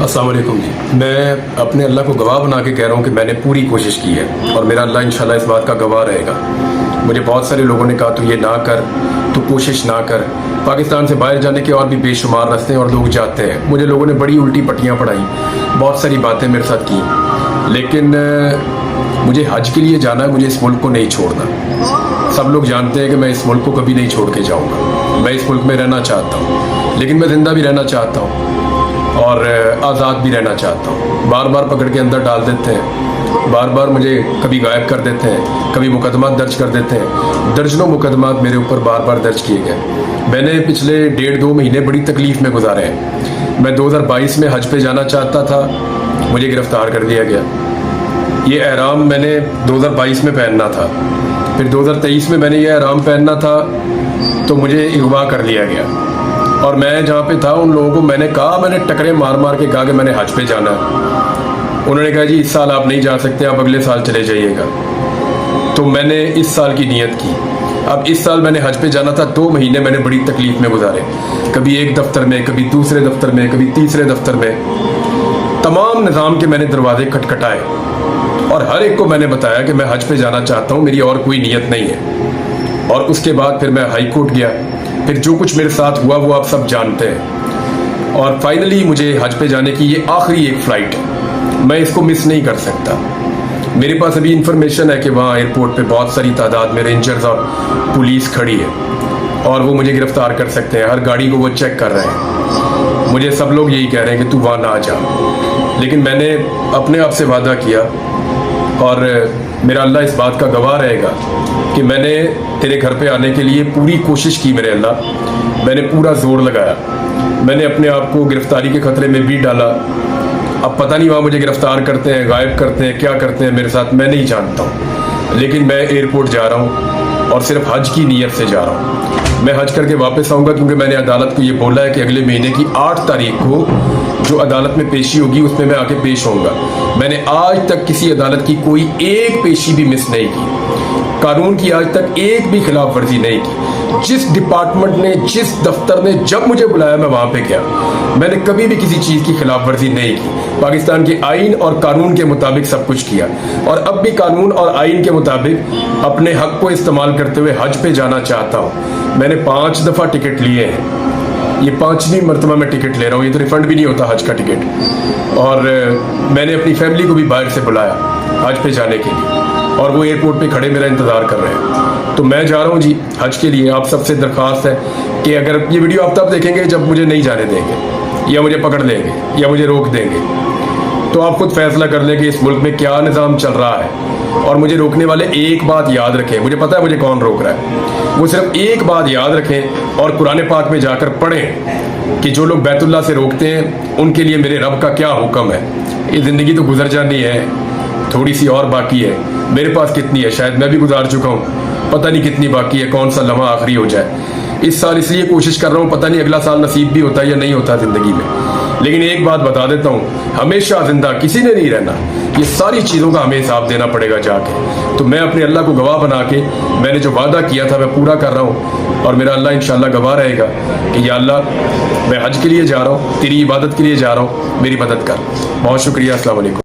अस्सलाम वालेकुम जी। मैं अपने अल्लाह को गवाह बना के कह रहा हूँ कि मैंने पूरी कोशिश की है और मेरा अल्लाह इंशाल्लाह इस बात का गवाह रहेगा। मुझे बहुत सारे लोगों ने कहा तू ये ना कर, तू कोशिश ना कर। पाकिस्तान से बाहर जाने के और भी बेशुमार रास्ते हैं और लोग जाते हैं। मुझे लोगों ने बड़ी उल्टी पट्टियाँ पढ़ाई, बहुत सारी बातें मेरे साथ की, लेकिन मुझे हज के लिए जाना है, मुझे इस मुल्क को नहीं छोड़ना। सब लोग जानते हैं कि मैं इस मुल्क को कभी नहीं छोड़ के जाऊँगा। मैं इस मुल्क में रहना चाहता हूँ, लेकिन मैं ज़िंदा भी रहना चाहता हूँ और आज़ाद भी रहना चाहता हूँ। बार बार पकड़ के अंदर डाल देते हैं, बार बार मुझे कभी गायब कर देते हैं, कभी मुकदमा दर्ज कर देते हैं। दर्जनों मुकदमा मेरे ऊपर बार बार दर्ज किए गए। मैंने पिछले 1.5-2 महीने बड़ी तकलीफ़ में गुजारे हैं। मैं 2022 में हज पे जाना चाहता था, मुझे गिरफ़्तार कर दिया गया। ये एहराम मैंने 2022 में पहनना था, फिर 2023 में मैंने ये एहराम पहनना था तो मुझे अगवा कर लिया गया। और मैं जहाँ पे था उन लोगों को मैंने कहा, मैंने टकरे मार मार के कहा कि मैंने हज पे जाना है। उन्होंने कहा जी इस साल आप नहीं जा सकते, आप अगले साल चले जाइएगा। तो मैंने इस साल की नीयत की। अब इस साल मैंने हज पे जाना था। 2 महीने मैंने बड़ी तकलीफ में गुजारे, कभी एक दफ्तर में, कभी दूसरे दफ्तर में, कभी तीसरे दफ्तर में। तमाम निज़ाम के मैंने दरवाजे खटखटाए और हर एक को मैंने बताया कि मैं हज पे जाना चाहता हूँ, मेरी और कोई नीयत नहीं है। और उसके बाद फिर मैं हाई कोर्ट गया, फिर जो कुछ मेरे साथ हुआ वो आप सब जानते हैं। और फाइनली मुझे हज पे जाने की ये आखिरी एक फ़्लाइट है, मैं इसको मिस नहीं कर सकता। मेरे पास अभी इंफॉर्मेशन है कि वहाँ एयरपोर्ट पे बहुत सारी तादाद में रेंजर्स और पुलिस खड़ी है और वो मुझे गिरफ्तार कर सकते हैं। हर गाड़ी को वो चेक कर रहे हैं। मुझे सब लोग यही कह रहे हैं कि तू वहाँ ना जा, लेकिन मैंने अपने आप से वादा किया और मेरा अल्लाह इस बात का गवाह रहेगा कि मैंने तेरे घर पे आने के लिए पूरी कोशिश की। मेरे अल्लाह, मैंने पूरा जोर लगाया। मैंने अपने आप को गिरफ्तारी के खतरे में भी डाला। अब पता नहीं वहाँ मुझे गिरफ्तार करते हैं, गायब करते हैं, क्या करते हैं मेरे साथ, मैं नहीं जानता हूँ। लेकिन मैं एयरपोर्ट जा रहा हूँ और सिर्फ हज की नीयत से जा रहा हूँ। मैं हज करके वापस आऊँगा, क्योंकि मैंने अदालत को ये बोला है कि अगले महीने की 8 तारीख को जो अदालत में पेशी होगी उसमें मैं आके पेश होऊंगा। मैंने आज तक किसी अदालत की कोई एक पेशी भी मिस नहीं की, कानून की आज तक एक भी खिलाफ वर्जी नहीं की। जिस डिपार्टमेंट ने, जिस दफ्तर ने जब मुझे बुलाया मैं वहाँ पे गया। मैंने कभी भी किसी चीज़ की खिलाफ वर्जी नहीं की। पाकिस्तान के आइन और कानून के मुताबिक सब कुछ किया और अब भी कानून और आइन के मुताबिक अपने हक को इस्तेमाल करते हुए हज पे जाना चाहता हूँ। मैंने 5 दफ़ा टिकट लिए हैं, ये 5वीं मरतबा मैं टिकट ले रहा हूँ। ये तो रिफंड भी नहीं होता हज का टिकट। और मैंने अपनी फैमिली को भी बाहर से बुलाया हज पे जाने के लिए और वो एयरपोर्ट पे खड़े मेरा इंतज़ार कर रहे हैं। तो मैं जा रहा हूँ जी हज के लिए। आप सबसे दरख्वास्त है कि अगर ये वीडियो आप तब देखेंगे जब मुझे नहीं जाने देंगे या मुझे पकड़ लेंगे या मुझे रोक देंगे, तो आप खुद फैसला कर लें कि इस मुल्क में क्या निज़ाम चल रहा है। और मुझे रोकने वाले एक बात याद रखें, मुझे पता है मुझे कौन रोक रहा है, वो सिर्फ एक बात याद रखें और कुरान पाक में जाकर पढ़ें कि जो लोग बैतुल्लाह से रोकते हैं उनके लिए मेरे रब का क्या हुक्म है। ये ज़िंदगी तो गुजर जानी है, थोड़ी सी और बाकी है। मेरे पास कितनी है, शायद मैं भी गुजार चुका हूँ, पता नहीं कितनी बाकी है, कौन सा लम्हा आखिरी हो जाए। इस साल इसलिए कोशिश कर रहा हूँ, पता नहीं अगला साल नसीब भी होता है या नहीं होता ज़िंदगी में। लेकिन एक बात बता देता हूँ, हमेशा जिंदा किसी ने नहीं रहना। ये सारी चीज़ों का हमें हिसाब देना पड़ेगा जाके। तो मैं अपने अल्लाह को गवाह बना के मैंने जो वादा किया था मैं पूरा कर रहा हूँ और मेरा अल्लाह इंशाल्लाह गवाह रहेगा कि या अल्लाह मैं हज के लिए जा रहा हूँ, तेरी इबादत के लिए जा रहा हूँ, मेरी मदद कर। बहुत शुक्रिया। अस्सलाम वालेकुम।